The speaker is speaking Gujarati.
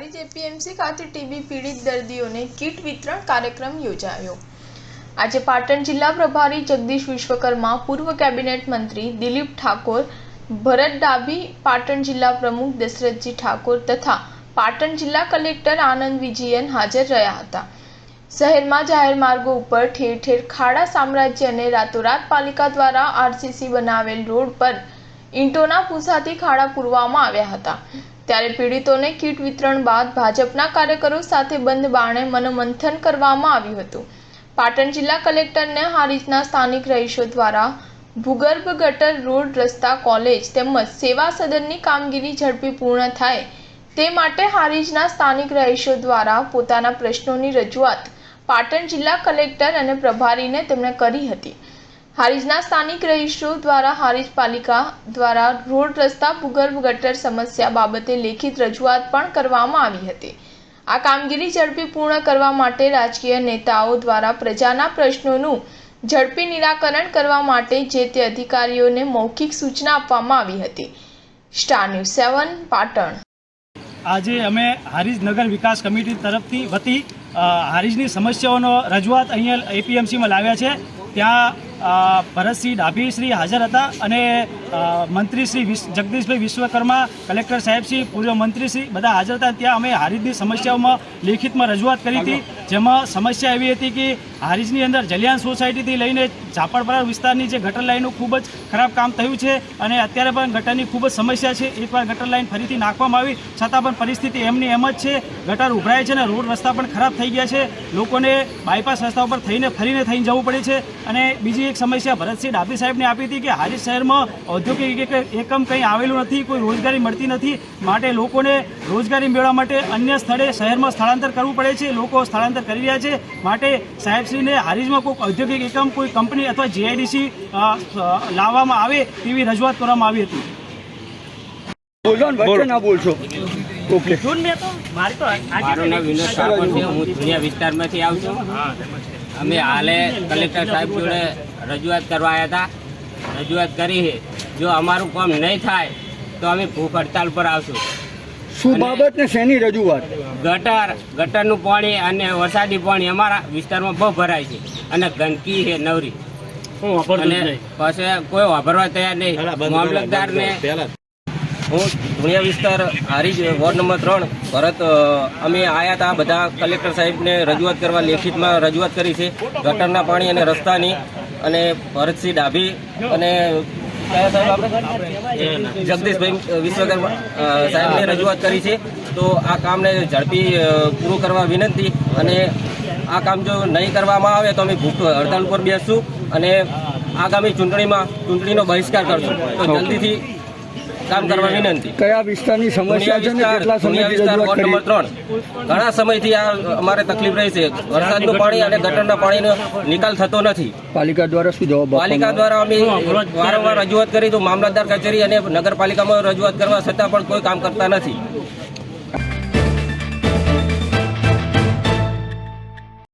હારીજ એપીએમસી ખાતે ટીબી પીડિત દર્દીઓને કીટ વિતરણ કાર્યક્રમ યોજાયો। આજે પાટણ જિલ્લા પ્રભારી જગદીશ વિશ્વકર્મા, પૂર્વ કેબિનેટ મંત્રી દિલીપ ઠાકોર, ભરત ડાભી, પાટણ જિલ્લા પ્રમુખ દશરથજી ઠાકોર તથા પાટણ જિલ્લા કલેક્ટર આનંદ વિજયન હાજર રહ્યા હતા। શહેરમાં જાહેર માર્ગો ઉપર ઠેર ઠેર ખાડા સામ્રાજ્ય અને રાતોરાત પાલિકા દ્વારા આરસીસી બનાવેલ રોડ પર ઈંટોના ભૂસાથી ખાડા પૂરવામાં આવ્યા હતા। ત્યારે પીડિતોને કીટ વિતરણ બાદ ભાજપના કાર્યકરો સાથે બંધ બારણે મનોમંથન કરવામાં આવ્યું હતું। પાટણ જિલ્લા કલેક્ટરને હારીજના સ્થાનિક રહીશો દ્વારા ભૂગર્ભ ગટર, રોડ, રસ્તા, કોલેજ તેમજ સેવા સદનની કામગીરી ઝડપી પૂર્ણ થાય તે માટે હારીજના સ્થાનિક રહીશો દ્વારા પોતાના પ્રશ્નોની રજૂઆત પાટણ જિલ્લા કલેક્ટર અને પ્રભારીને તેમણે કરી હતી। હારીજના સ્થાનિક રહીશો દ્વારા હારીજ પાલિકા દ્વારા રોડ, રસ્તા, ભૂગર્ભ ગટર સમસ્યા બાબતે લેખિત રજૂઆત પણ કરવામાં આવી હતી। આ કામગીરી ઝડપી પૂર્ણ કરવા માટે રાજકીય નેતાઓ દ્વારા પ્રજાના પ્રશ્નોનું ઝડપી નિરાકરણ કરવા માટે જે તે અધિકારીઓને મૌખિક સૂચના આપવામાં આવી હતી। Star news 7 Patan. આજે અમે હારીજ નગર વિકાસ કમિટી તરફથી વતી હારીજની સમસ્યાઓનો રજૂઆત અહીંયા એપીએમસીમાં લાવ્યા છે। ત્યાં ભરતસિંહ ડાભી શ્રી હાજર હતા અને મંત્રી શ્રી જગદીશભાઈ વિશ્વકર્મા, કલેક્ટર સાહેબશ્રી, પૂર્વ મંત્રીશ્રી બધા હાજર હતા। ત્યાં અમે હારીજની સમસ્યાઓમાં લેખિતમાં રજૂઆત કરી હતી, જેમાં સમસ્યા એવી હતી કે હારીજની અંદર જલિયાન સોસાયટીથી લઈને ઝાપડપરા વિસ્તારની જે ગટર લાઈનનું ખૂબ જ ખરાબ કામ થયું છે અને અત્યારે પણ ગટરની ખૂબ જ સમસ્યા છે। એકવાર ગટર લાઈન ફરીથી નાખવામાં આવી છતાં પણ પરિસ્થિતિ એમની એમ જ છે। ગટર ઉભરાય છે અને રોડ રસ્તા પણ ખરાબ થઈ ગયા છે। લોકોને બાયપાસ રસ્તા ઉપર ફરીને જવું પડે છે। અને બીજી એક સમસ્યા ભરતસિંહ ડાભી સાહેબને આપી હતી કે હારીજ શહેરમાં ઔદ્યોગિક એકમ કંઈ આવેલું નથી, કોઈ રોજગારી મળતી નથી, માટે લોકોને રોજગારી મેળવવા માટે અન્ય સ્થળે શહેરમાં સ્થળાંતર કરવું પડે છે। લોકો સ્થળાંતર કરી રહ્યા છે, માટે સાહેબશ્રીને હારીજમાં કોઈ ઔદ્યોગિક એકમ, કોઈ કંપની અથવા જીઆઈડીસી લાવવામાં આવે તેવી રજૂઆત કરવામાં આવી હતી। મારું નામ વિનોદ ઠાકોર છે, હું ધુનિયા વિસ્તારમાંથી આવું છું। અમે હાલે કલેક્ટર સાહેબ જોડે રજૂઆત કરવા આવ્યા હતા। રજૂઆત કરી છે, જો અમારું કામ નહીં થાય તો અમે ભૂખ હડતાલ પર આવશું। શું બાબત ને શેની રજૂઆત? ગટરનું પાણી અને વરસાદી પાણી અમારા વિસ્તારમાં બહુ ભરાય છે અને ગંદકી છે નવરી, અને પછી કોઈ વાપરવા તૈયાર નહીં। મામલતદારને હું ધુનિયા વિસ્તાર હારીજ વોર્ડ નંબર 3 ભરત અમે આવ્યા હતા બધા કલેક્ટર સાહેબને રજૂઆત કરવા, લેખિતમાં રજૂઆત કરી છે ગટરના પાણી અને રસ્તાની। અને ભરતસિંહ ડાભી અને જગદીશભાઈ વિશ્વકર્મા સાહેબને રજૂઆત કરી છે। તો આ કામને ઝડપી પૂરું કરવા વિનંતી, અને આ કામ જો નહીં કરવામાં આવે તો અમે ભૂખ હડતાલ ઉપર બેસશું અને આગામી ચૂંટણીનો બહિષ્કાર કરશું। તો જલ્દીથી કામ કરવા વિનંતી। કયા વિસ્તારની સમસ્યા છે ને કેટલા સમયથી રજૂઆત કરી? નંબર 3 ઘણા સમયથી આ અમારે તકલીફ રહી છે। વરસાદનું પાણી અને ગટરના પાણીનો નિકાલ થતો નથી। પાલિકા દ્વારા શું જવાબ? પાલિકા દ્વારા અમે વારંવાર રજૂઆત કરી તો મામલતદાર કચેરી અને નગરપાલિકામાં રજૂઆત કરવા છતાં પણ કોઈ કામ કરતા નથી।